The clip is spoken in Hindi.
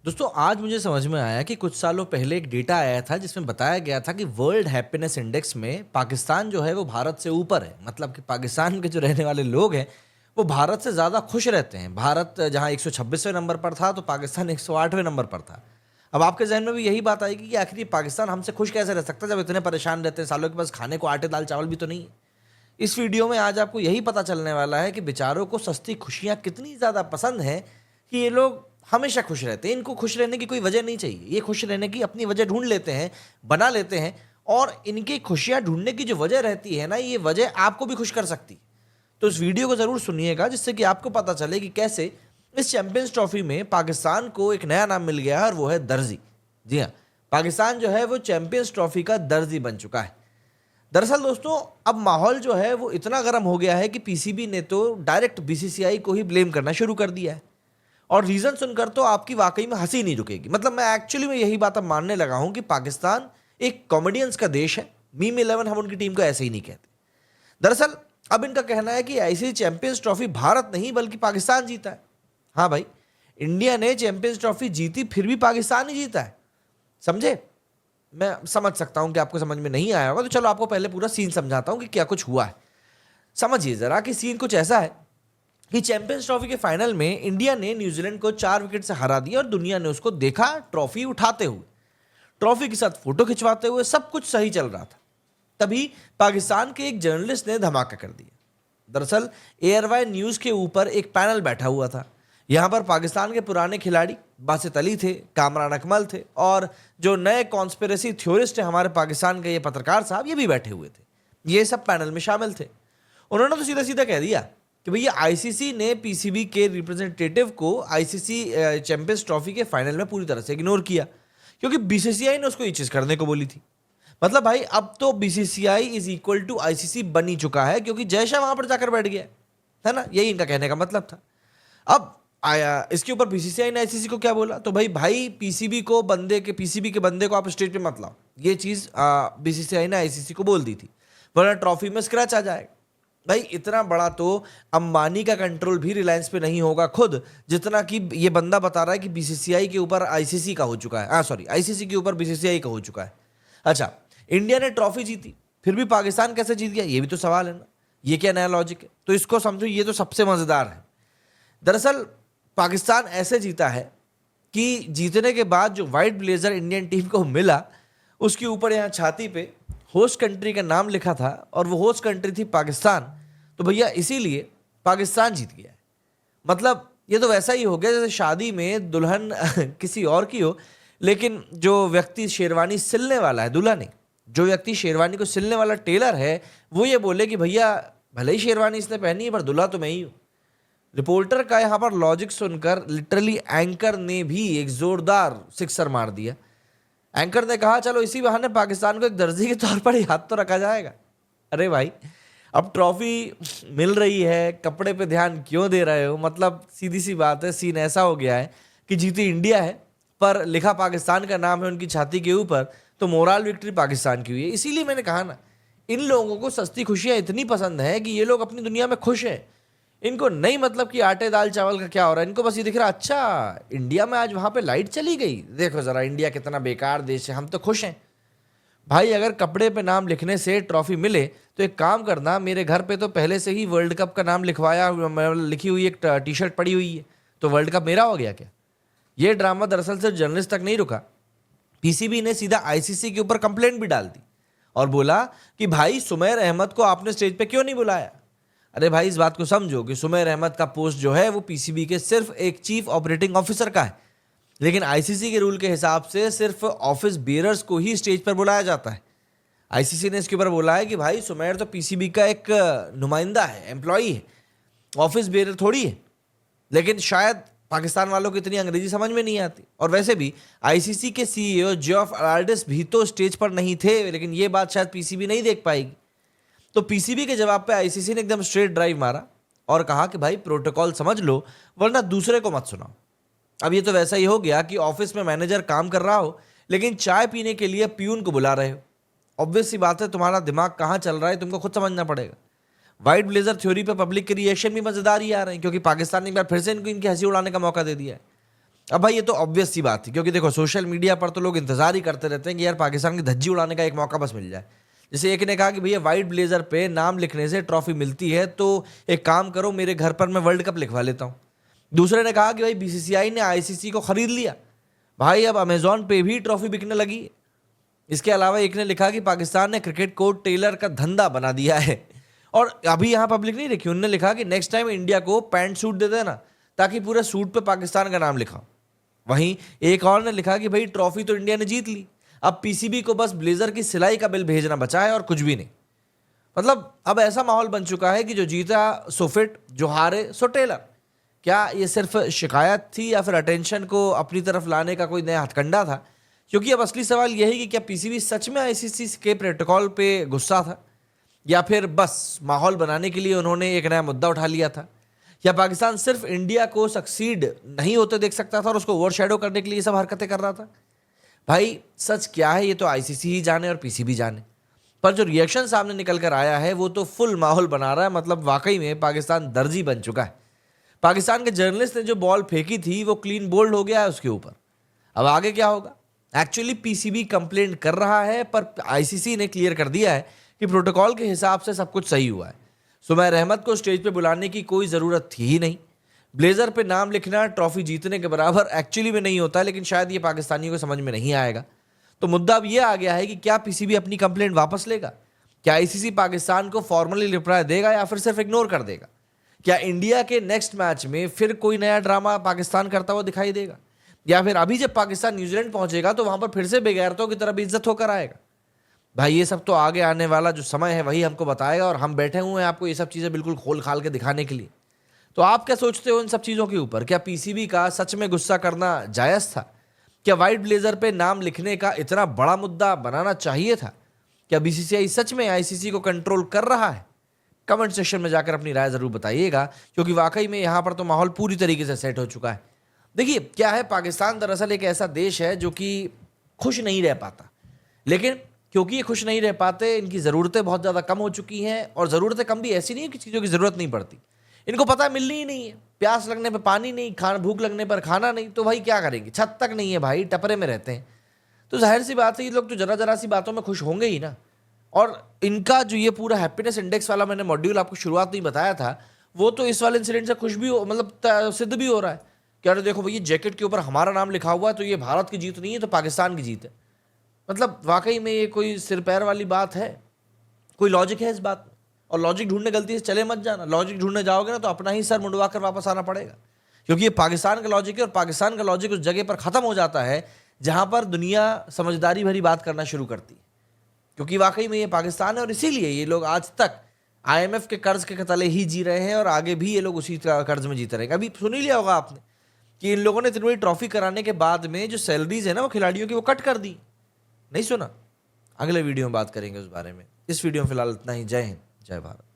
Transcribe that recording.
दोस्तों आज मुझे समझ में आया कि कुछ सालों पहले एक डेटा आया था जिसमें बताया गया था कि वर्ल्ड हैप्पीनेस इंडेक्स में पाकिस्तान जो है वो भारत से ऊपर है। मतलब कि पाकिस्तान के जो रहने वाले लोग हैं वो भारत से ज़्यादा खुश रहते हैं। भारत जहां 126वें नंबर पर था तो पाकिस्तान 108वें नंबर पर था। अब आपके जहन में भी यही बात आएगी कि आखिर ये पाकिस्तान हमसे खुश कैसे रह सकता है जब इतने परेशान रहते हैं, सालों के पास खाने को आटे दाल चावल भी तो नहीं है। इस वीडियो में आज आपको यही पता चलने वाला है कि बेचारों को सस्ती खुशियां कितनी ज़्यादा पसंद हैं कि ये लोग हमेशा खुश रहते हैं। इनको खुश रहने की कोई वजह नहीं चाहिए, ये खुश रहने की अपनी वजह ढूंढ लेते हैं, बना लेते हैं। और इनकी खुशियां ढूंढने की जो वजह रहती है ना, ये वजह आपको भी खुश कर सकती है। तो इस वीडियो को ज़रूर सुनिएगा जिससे कि आपको पता चले कि कैसे इस चैंपियंस ट्रॉफी में पाकिस्तान को एक नया नाम मिल गया है और वो है दर्जी। जी हाँ, पाकिस्तान जो है वो चैंपियंस ट्रॉफी का दर्जी बन चुका है। दरअसल दोस्तों अब माहौल जो है वो इतना गर्म हो गया है कि पीसीबी ने तो डायरेक्ट बीसीसीआई को ही ब्लेम करना शुरू कर दिया है। और रीजन सुनकर तो आपकी वाकई में हंसी नहीं रुकेगी। मतलब मैं एक्चुअली में यही बात अब मानने लगा हूं कि पाकिस्तान एक कॉमेडियंस का देश है। मीम 11 हम उनकी टीम को ऐसे ही नहीं कहते। दरअसल अब इनका कहना है कि आईसीसी चैंपियंस ट्रॉफी भारत नहीं बल्कि पाकिस्तान जीता है। हाँ भाई, इंडिया ने चैंपियंस ट्रॉफी जीती फिर भी पाकिस्तान ही जीता है। समझे? मैं समझ सकता हूं कि आपको समझ में नहीं आया होगा, तो चलो आपको पहले पूरा सीन समझाता हूं कि क्या कुछ हुआ है। समझिए जरा कि सीन कुछ ऐसा है कि चैंपियंस ट्रॉफी के फाइनल में इंडिया ने न्यूजीलैंड को 4 विकेट से हरा दिया और दुनिया ने उसको देखा ट्रॉफी उठाते हुए, ट्रॉफी के साथ फोटो खिंचवाते हुए। सब कुछ सही चल रहा था। तभी पाकिस्तान के एक जर्नलिस्ट ने धमाका कर दिया। दरअसल एयरवाई न्यूज के ऊपर एक पैनल बैठा हुआ था। यहां पर पाकिस्तान के पुराने खिलाड़ी बासित अली थे, कामरान अकमल थे और जो नए कॉन्स्पिरेसी थ्योरिस्ट है हमारे पाकिस्तान के ये पत्रकार साहब, ये भी बैठे हुए थे। ये सब पैनल में शामिल थे। उन्होंने तो सीधा सीधा कह दिया कि भैया आईसीसी ने पीसीबी के रिप्रेजेंटेटिव को आईसीसी चैंपियंस ट्रॉफी के फाइनल में पूरी तरह से इग्नोर किया क्योंकि बीसीसीआई ने उसको ये चीज करने को बोली थी। मतलब भाई अब तो BCCI is equal to ICC बन ही चुका है क्योंकि जयशाह वहां पर जाकर बैठ गया है ना। यही इनका कहने का मतलब था। अब आया इसके ऊपर बीसीसीआई ने आईसीसी को क्या बोला, तो भाई पीसीबी के बंदे को आप स्टेज पे मत लाओ। ये चीज बीसीसीआई ने आईसीसी को बोल दी थी, वरना ट्रॉफी में स्क्रैच आ जाएगा। भाई इतना बड़ा तो अंबानी का कंट्रोल भी रिलायंस पे नहीं होगा खुद, जितना कि ये बंदा बता रहा है कि बीसीसीआई के ऊपर आईसीसी का हो चुका है। सॉरी, आईसीसी के ऊपर बीसीसीआई का हो चुका है। अच्छा, इंडिया ने ट्रॉफी जीती फिर भी पाकिस्तान कैसे जीत गया, ये भी तो सवाल है ना। ये क्या नया लॉजिक है? तो इसको समझो, ये तो सबसे मजेदार है। दरअसल पाकिस्तान ऐसे जीता है कि जीतने के बाद जो व्हाइट ब्लेजर इंडियन टीम को मिला उसके ऊपर यहाँ छाती पे होस्ट कंट्री का नाम लिखा था और वो होस्ट कंट्री थी पाकिस्तान। तो भैया इसीलिए पाकिस्तान जीत गया है। मतलब ये तो वैसा ही हो गया जैसे शादी में दुल्हन किसी और की हो, लेकिन जो व्यक्ति शेरवानी सिलने वाला है, दूल्हा नहीं, जो व्यक्ति शेरवानी को सिलने वाला टेलर है, वो ये बोले कि भैया भले ही शेरवानी इसने पहनी है पर दूल्हा तो मैं ही हूं। रिपोर्टर का यहां पर लॉजिक सुनकर लिटरली एंकर ने भी एक जोरदार सिक्सर मार दिया। एंकर ने कहा चलो इसी बहाने पाकिस्तान को एक दर्जी के तौर पर याद तो रखा जाएगा। अरे भाई, अब ट्रॉफी मिल रही है, कपड़े पे ध्यान क्यों दे रहे हो? मतलब सीधी सी बात है, सीन ऐसा हो गया है कि जीती इंडिया है पर लिखा पाकिस्तान का नाम है उनकी छाती के ऊपर, तो मोरल विक्ट्री पाकिस्तान की हुई है। इसीलिए मैंने कहा ना, इन लोगों को सस्ती खुशियां इतनी पसंद है कि ये लोग अपनी दुनिया में खुश हैं। इनको नहीं मतलब कि आटे दाल चावल का क्या हो रहा है, इनको बस ये दिख रहा अच्छा इंडिया में आज वहां पे लाइट चली गई, देखो जरा इंडिया कितना बेकार देश है, हम तो खुश हैं। भाई अगर कपड़े पे नाम लिखने से ट्रॉफी मिले तो एक काम करना, मेरे घर पे तो पहले से ही वर्ल्ड कप का नाम लिखवाया लिखी हुई एक टी शर्ट पड़ी हुई है, तो वर्ल्ड कप मेरा हो गया क्या? ये ड्रामा दरअसल सिर्फ जर्नलिस्ट तक नहीं रुका। पीसीबी ने सीधा आईसीसी के ऊपर कंप्लेंट भी डाल दी और बोला कि भाई सुमैर अहमद को आपने स्टेज पे क्यों नहीं बुलाया? अरे भाई इस बात को समझो कि सुमैर अहमद का पोस्ट जो है वो पीसीबी के सिर्फ एक चीफ ऑपरेटिंग ऑफिसर का है, लेकिन आईसीसी के रूल के हिसाब से सिर्फ ऑफिस बेयरर्स को ही स्टेज पर बुलाया जाता है। आईसीसी ने इसके ऊपर बोला है कि भाई सुमैर तो पीसीबी का एक नुमाइंदा है, एम्प्लॉई है, ऑफिस बेयरर थोड़ी है। लेकिन शायद पाकिस्तान वालों को इतनी अंग्रेजी समझ में नहीं आती। और वैसे भी आईसीसी के सीईओ जेफ अराल्डिस भी तो स्टेज पर नहीं थे, लेकिन ये बात शायद पीसीबी नहीं देख पाएगी। तो पीसीबी के जवाब पे आईसीसी ने एकदम स्ट्रेट ड्राइव मारा और कहा कि भाई प्रोटोकॉल समझ लो वरना दूसरे को मत सुनाओ। अब ये तो वैसा ही हो गया कि ऑफिस में मैनेजर काम कर रहा हो लेकिन चाय पीने के लिए प्यून को बुला रहे हो। ऑब्वियस सी बात है, तुम्हारा दिमाग कहाँ चल रहा है तुमको खुद समझना पड़ेगा। व्हाइट ब्लेजर थ्योरी पे पब्लिक के रिएक्शन भी मजेदार ही आ रहे हैं क्योंकि पाकिस्तान ने एक बार फिर से इनकी हंसी उड़ाने का मौका दे दिया है। अब भाई ये तो ऑब्वियस सी बात थी, क्योंकि देखो सोशल मीडिया पर तो लोग इंतजार ही करते रहते हैं कि यार पाकिस्तान की धज्जी उड़ाने का एक मौका बस मिल जाए। जैसे एक ने कहा कि भैया वाइट ब्लेजर पे नाम लिखने से ट्रॉफी मिलती है, तो एक काम करो मेरे घर पर मैं वर्ल्ड कप लिखवा लेता हूँ। दूसरे ने कहा कि भाई बीसीसीआई ने आईसीसी को खरीद लिया, भाई अब अमेजोन पे भी ट्रॉफी बिकने लगी है। इसके अलावा एक ने लिखा कि पाकिस्तान ने क्रिकेट कोट टेलर का धंधा बना दिया है। और अभी यहाँ पब्लिक नहीं लिखी, उन्होंने लिखा कि नेक्स्ट टाइम इंडिया को पैंट सूट दे देना ताकि पूरे सूट पे पाकिस्तान का नाम लिखा। वहीं एक और ने लिखा कि भाई ट्रॉफी तो इंडिया ने जीत ली, अब पीसीबी को बस ब्लेजर की सिलाई का बिल भेजना बचा है और कुछ भी नहीं। मतलब अब ऐसा माहौल बन चुका है कि जो जीता सो फिट, जो हारे सो टेलर। क्या ये सिर्फ शिकायत थी या फिर अटेंशन को अपनी तरफ लाने का कोई नया हथकंडा था? क्योंकि अब असली सवाल यह है कि क्या पीसीबी सच में आईसीसी के प्रोटोकॉल पे गुस्सा था, या फिर बस माहौल बनाने के लिए उन्होंने एक नया मुद्दा उठा लिया था, या पाकिस्तान सिर्फ इंडिया को सक्सीड नहीं होते देख सकता था और उसको ओवरशैडो करने के लिए ये सब हरकतें कर रहा था? भाई सच क्या है ये तो आईसीसी ही जाने और पीसीबी जाने, पर जो रिएक्शन सामने निकल कर आया है वो तो फुल माहौल बना रहा है। मतलब वाकई में पाकिस्तान दर्जी बन चुका है। पाकिस्तान के जर्नलिस्ट ने जो बॉल फेंकी थी वो क्लीन बोल्ड हो गया है उसके ऊपर। अब आगे क्या होगा? एक्चुअली पीसीबी कंप्लेंट कर रहा है, पर आईसीसी ने क्लियर कर दिया है कि प्रोटोकॉल के हिसाब से सब कुछ सही हुआ है। सुमैर अहमद को स्टेज पे बुलाने की कोई ज़रूरत थी ही नहीं। ब्लेजर पे नाम लिखना ट्रॉफी जीतने के बराबर एक्चुअली में नहीं होता, लेकिन शायद ये पाकिस्तानियों को समझ में नहीं आएगा। तो मुद्दा अब ये आ गया है कि क्या पीसीबी अपनी कंप्लेंट वापस लेगा? क्या आईसीसी पाकिस्तान को फॉर्मली रिप्लाई देगा या फिर सिर्फ इग्नोर कर देगा? क्या इंडिया के नेक्स्ट मैच में फिर कोई नया ड्रामा पाकिस्तान करता हुआ दिखाई देगा, या फिर अभी जब पाकिस्तान न्यूजीलैंड पहुंचेगा तो वहां पर फिर से बेगैरतों की तरह बेइज्जत होकर आएगा? भाई ये सब तो आगे आने वाला जो समय है वही हमको बताएगा, और हम बैठे हुए हैं आपको ये सब चीज़ें बिल्कुल खोल खाल के दिखाने के लिए। तो आप क्या सोचते हो इन सब चीज़ों के ऊपर? क्या पीसीबी का सच में गुस्सा करना जायज़ था? क्या वाइट ब्लेजर पे नाम लिखने का इतना बड़ा मुद्दा बनाना चाहिए था? क्या बीसीसीआई सच में आईसीसी को कंट्रोल कर रहा है? कमेंट सेक्शन में जाकर अपनी राय ज़रूर बताइएगा, क्योंकि वाकई में यहाँ पर तो माहौल पूरी तरीके से सेट हो चुका है। देखिए क्या है, पाकिस्तान दरअसल एक ऐसा देश है जो कि खुश नहीं रह पाता, लेकिन क्योंकि ये खुश नहीं रह पाते इनकी ज़रूरतें बहुत ज़्यादा कम हो चुकी हैं। और ज़रूरतें कम भी ऐसी नहीं है कि चीज़ों की ज़रूरत नहीं पड़ती, इनको पता है मिलनी ही नहीं है। प्यास लगने पे पानी नहीं, खाना भूख लगने पर खाना नहीं, तो भाई क्या करेंगे? छत तक नहीं है भाई, टपरे में रहते हैं। तो जाहिर सी बात है ये लोग तो जरा जरा सी बातों में खुश होंगे ही ना। और इनका जो ये पूरा हैप्पीनेस इंडेक्स वाला मैंने मॉड्यूल आपको शुरुआत में ही बताया था, वो तो इस वाले इंसिडेंट से खुश भी हो, मतलब सिद्ध भी हो रहा है कि अरे देखो भैया जैकेट के ऊपर हमारा नाम लिखा हुआ है, तो ये भारत की जीत नहीं है तो पाकिस्तान की जीत है। मतलब वाकई में ये कोई सिर पैर वाली बात है? कोई लॉजिक है इस बात में? और लॉजिक ढूंढने गलती से चले मत जाना, लॉजिक ढूंढने जाओगे ना तो अपना ही सर मुंडवा कर वापस आना पड़ेगा, क्योंकि ये पाकिस्तान का लॉजिक है। और पाकिस्तान का लॉजिक उस जगह पर खत्म हो जाता है जहां पर दुनिया समझदारी भरी बात करना शुरू करती है, क्योंकि वाकई में ये पाकिस्तान है। और इसीलिए ये लोग आज तक आईएमएफ के कर्ज के तले ही जी रहे हैं और आगे भी ये लोग उसी कर्ज में जीते रहेंगे। अभी सुन ही लिया होगा आपने कि इन लोगों ने इतनी बड़ी ट्रॉफी कराने के बाद में जो सैलरीज है ना वो खिलाड़ियों की वो कट कर दी। नहीं सुना? अगले वीडियो में बात करेंगे उस बारे में। इस वीडियो में फिलहाल इतना ही। जय हिंद, जय भारत।